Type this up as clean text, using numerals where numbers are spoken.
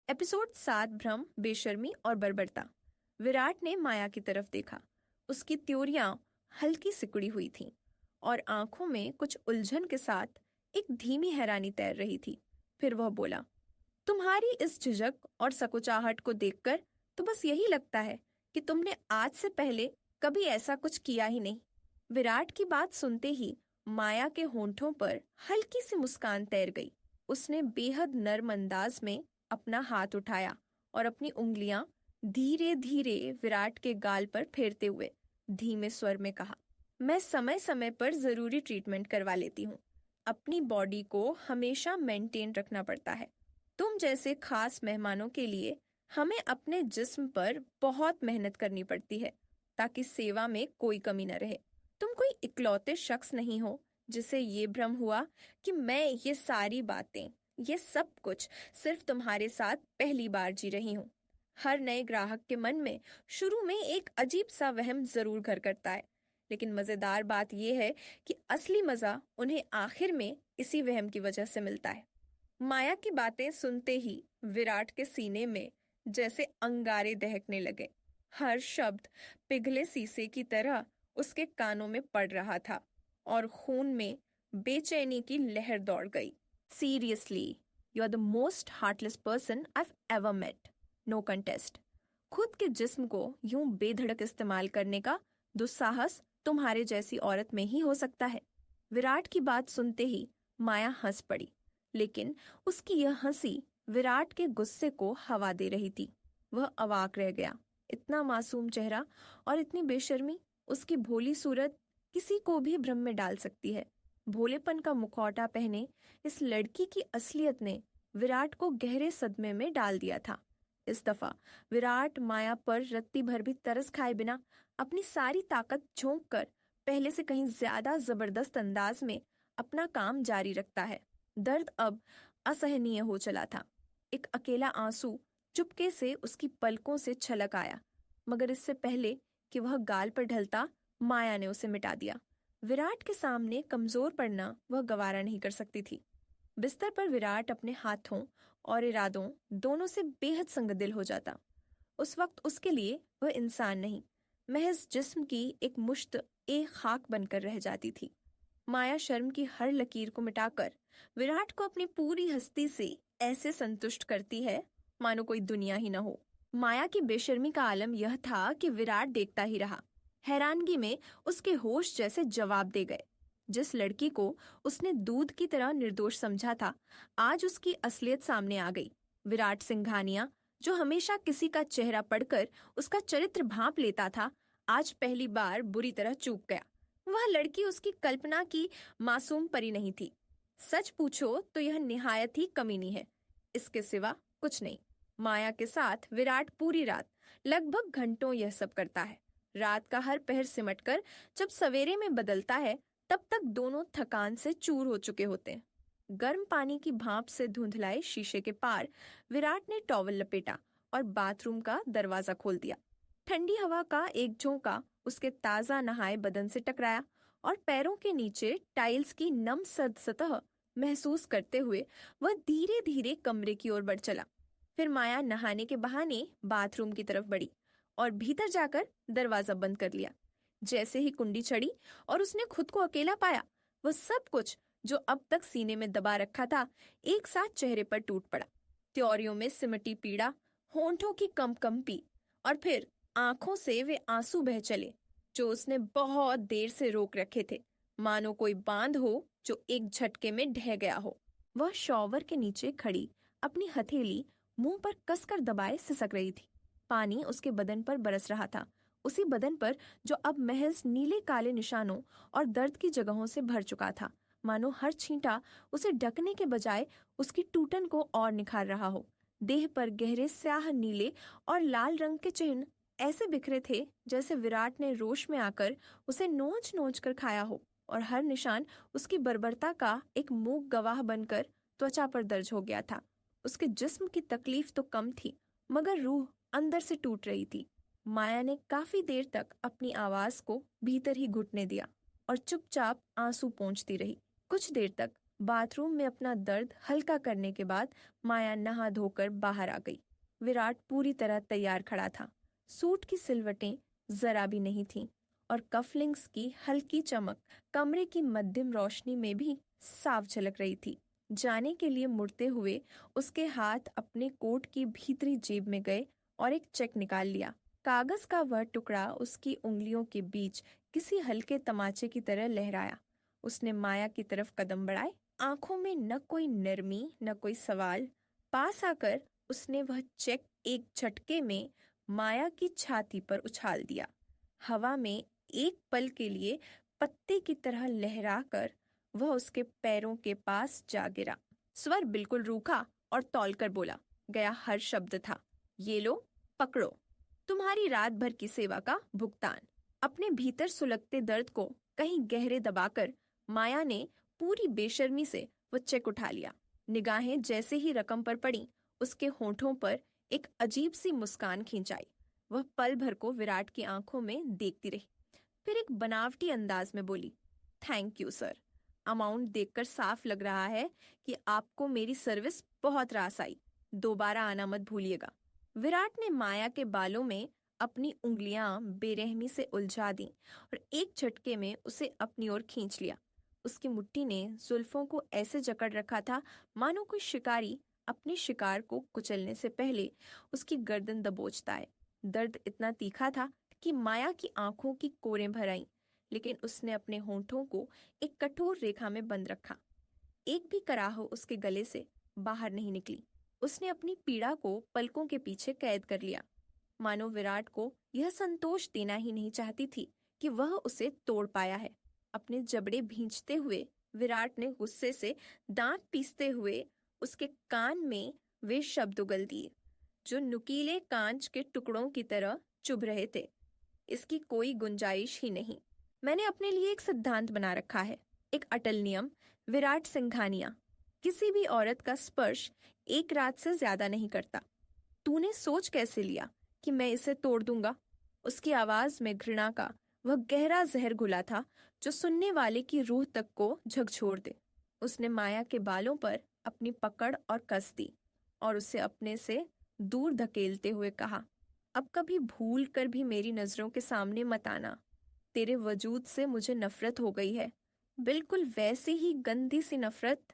Episode 7 भ्रम, बेशर्मी और बर्बरता। विराट ने माया की तरफ देखा। उसकी त्योरियां हल्की सिकुड़ी हुई थीं और आंखों में कुछ उलझन के साथ एक धीमी हैरानी तैर रही थी। फिर वह बोला, तुम्हारी इस झिझक और सकुचाहट को देखकर तो बस यही लगता है कि तुमने आज से पहले कभी ऐसा कुछ किया ही नहीं। विराट की बात सुनते ही माया के होंठों पर हल्की सी मुस्कान तैर गई। उसने बेहद नर्म अंदाज में अपना हाथ उठाया और अपनी उंगलियां धीरे धीरे विराट के गाल पर फेरते हुए धीमे स्वर में कहा, मैं समय समय पर जरूरी ट्रीटमेंट करवा लेती हूँ। अपनी बॉडी को हमेशा मेंटेन रखना पड़ता है। तुम जैसे खास मेहमानों के लिए हमें अपने जिस्म पर बहुत मेहनत करनी पड़ती है ताकि सेवा में कोई कमी न रहे। तुम कोई इकलौते शख्स नहीं हो जिसे ये भ्रम हुआ कि मैं ये सारी बातें, ये सब कुछ सिर्फ तुम्हारे साथ पहली बार जी रही हूँ। हर नए ग्राहक के मन में शुरू में एक अजीब सा वहम जरूर घर करता है, लेकिन मजेदार बात यह है कि असली मजा उन्हें आखिर में इसी वहम की वजह से मिलता है। माया की बातें सुनते ही विराट के सीने में जैसे अंगारे दहकने लगे। हर शब्द पिघले शीशे की तरह उसके कानों में पड़ रहा था और खून में बेचैनी की लहर दौड़ गई। Seriously, you are the most heartless person I've ever met. No contest. खुद के जिस्म को यूं बेधड़क इस्तेमाल करने का दुस्साहस तुम्हारे जैसी औरत में ही हो सकता है। विराट की बात सुनते ही माया हंस पड़ी, लेकिन उसकी यह हंसी विराट के गुस्से को हवा दे रही थी। वह अवाक रह गया। इतना मासूम चेहरा और इतनी बेशर्मी, उसकी भोली सूरत किसी को भी भ्रम में डाल सकती है। भोलेपन का मुखौटा पहने इस लड़की की असलियत ने विराट को गहरे सदमे में डाल दिया था। इस दफा विराट माया पर रत्ती भर भी तरस खाए बिना अपनी सारी ताकत झोंक कर पहले से कहीं ज्यादा जबरदस्त अंदाज में अपना काम जारी रखता है। दर्द अब असहनीय हो चला था। एक अकेला आंसू चुपके से उसकी पलकों से छलक आया, मगर इससे पहले कि वह गाल पर ढलता, माया ने उसे मिटा दिया। विराट के सामने कमजोर पड़ना वह गवारा नहीं कर सकती थी। बिस्तर पर विराट अपने हाथों और इरादों दोनों से बेहद संगदिल हो जाता। उस वक्त उसके लिए वह इंसान नहीं, महज जिस्म की एक मुश्त खाक बनकर रह जाती थी। माया शर्म की हर लकीर को मिटाकर विराट को अपनी पूरी हस्ती से ऐसे संतुष्ट करती है मानो कोई दुनिया ही न हो। माया की बेशर्मी का आलम यह था कि विराट देखता ही रहा। हैरानगी में उसके होश जैसे जवाब दे गए। जिस लड़की को उसने दूध की तरह निर्दोष समझा था, आज उसकी असलियत सामने आ गई। विराट सिंघानिया, जो हमेशा किसी का चेहरा पढ़कर उसका चरित्र भांप लेता था, आज पहली बार बुरी तरह चूक गया। वह लड़की उसकी कल्पना की मासूम परी नहीं थी। सच पूछो तो यह निहायत ही कमीनी है, इसके सिवा कुछ नहीं। माया के साथ विराट पूरी रात लगभग घंटों यह सब करता है। रात का हर पहर सिमटकर जब सवेरे में बदलता है, तब तक दोनों थकान से चूर हो चुके होते हैं। गर्म पानी की भाप से धुंधलाए शीशे के पार विराट ने टॉवल लपेटा और बाथरूम का दरवाजा खोल दिया। ठंडी हवा का एक झोंका उसके ताजा नहाए बदन से टकराया और पैरों के नीचे टाइल्स की नम सर्द सतह महसूस करते हुए वह धीरे धीरे कमरे की ओर बढ़ चला। फिर माया नहाने के बहाने बाथरूम की तरफ बढ़ी और भीतर जाकर दरवाजा बंद कर लिया। जैसे ही कुंडी चढ़ी और उसने खुद को अकेला पाया, वह सब कुछ जो अब तक सीने में दबा रखा था एक साथ चेहरे पर टूट पड़ा। त्योरियों में सिमटी पीड़ा, होंठों की कंपी और फिर आंखों से वे आंसू बह चले जो उसने बहुत देर से रोक रखे थे, मानो कोई बांध हो जो एक झटके में ढह गया हो। वह शॉवर के नीचे खड़ी अपनी हथेली मुंह पर कसकर दबाए सिसक रही थी। पानी उसके बदन पर बरस रहा था, उसी बदन पर जो अब महज नीले काले निशानों और दर्द की जगहों से भर चुका था, मानो हर छींटा उसे ढकने के बजाय उसकी टूटन को और निखार रहा हो। देह पर गहरे स्याह नीले और लाल रंग के चिन्ह ऐसे बिखरे थे जैसे विराट ने रोश में आकर उसे नोच नोच कर खाया हो, और हर निशान उसकी बर्बरता का एक मूक गवाह बनकर त्वचा पर दर्ज हो गया था। उसके जिस्म की तकलीफ तो कम थी, मगर रूह अंदर से टूट रही थी। माया ने काफी देर तक अपनी आवाज को भीतर ही घुटने दिया और चुपचाप आंसू पोंछती रही। कुछ देर तक बाथरूम में अपना दर्द हल्का करने के बाद माया नहा धोकर बाहर आ गई। विराट पूरी तरह तैयार खड़ा था। सूट की सिलवटें जरा भी नहीं थीं और कफलिंग्स की हल्की चमक कमरे की मध्यम रोशनी में भी साफ झलक रही थी। जाने के लिए मुड़ते हुए उसके हाथ अपने कोट की भीतरी जेब में गए और एक चेक निकाल लिया। कागज का वह टुकड़ा उसकी उंगलियों के बीच किसी हल्के तमाचे की तरह लहराया। उसने माया की तरफ कदम बढ़ाए, आंखों में न कोई नरमी न कोई सवाल। पास आकर उसने वह चेक एक झटके में माया की छाती पर उछाल दिया। हवा में एक पल के लिए पत्ते की तरह लहराकर वह उसके पैरों के पास जा गिरा। स्वर बिल्कुल रूखा और तौलकर बोला गया हर शब्द था, ये लो, पकड़ो, तुम्हारी रात भर की सेवा का भुगतान। अपने भीतर सुलगते दर्द को कहीं गहरे दबाकर माया ने पूरी बेशर्मी से वो चेक उठा लिया। निगाहें जैसे ही रकम पर पड़ी, उसके होठों पर एक अजीब सी मुस्कान खींचाई। वह पल भर को विराट की आंखों में देखती रही, फिर एक बनावटी अंदाज में बोली, थैंक यू सर। अमाउंट देखकर साफ लग रहा है कि आपको मेरी सर्विस बहुत रास आई। दोबारा आना मत भूलिएगा। विराट ने माया के बालों में अपनी उंगलियां बेरहमी से उलझा दी और एक झटके में उसे अपनी ओर खींच लिया। उसकी मुट्ठी ने जुल्फों को ऐसे जकड़ रखा था मानो कोई शिकारी अपने शिकार को कुचलने से पहले उसकी गर्दन दबोचता है। दर्द इतना तीखा था कि माया की आंखों की कोरें भर आईं, लेकिन उसने अपने होंठों को एक कठोर रेखा में बंद रखा। एक भी कराह उसके गले से बाहर नहीं निकली। उसने अपनी पीड़ा को पलकों के पीछे कैद कर लिया, मानो विराट को यह संतोष देना ही नहीं चाहती थी कि वह उसे तोड़ पाया है। अपने जबड़े भींचते हुए विराट ने गुस्से से दांत पीसते हुए उसके कान में वे शब्द उगल दिए जो नुकीले कांच के टुकड़ों की तरह चुभ रहे थे। इसकी कोई गुंजाइश ही नहीं। मैंने अपने लिए एक सिद्धांत बना रखा है, एक अटल नियम, विराट सिंघानिया। किसी भी औरत का स्पर्श एक रात से ज्यादा नहीं करता। तूने सोच कैसे लिया कि मैं इसे तोड़ दूंगा? उसकी आवाज में घृणा का वह गहरा जहर घुला था जो सुनने वाले की रूह तक को झकझोर दे। उसने माया के बालों पर अपनी पकड़ और कस दी और उसे अपने से दूर धकेलते हुए कहा, अब कभी भूल कर भी मेरी नजरों के सामने मत आना। तेरे वजूद से मुझे नफरत हो गई है, बिल्कुल वैसी ही गंदी सी नफरत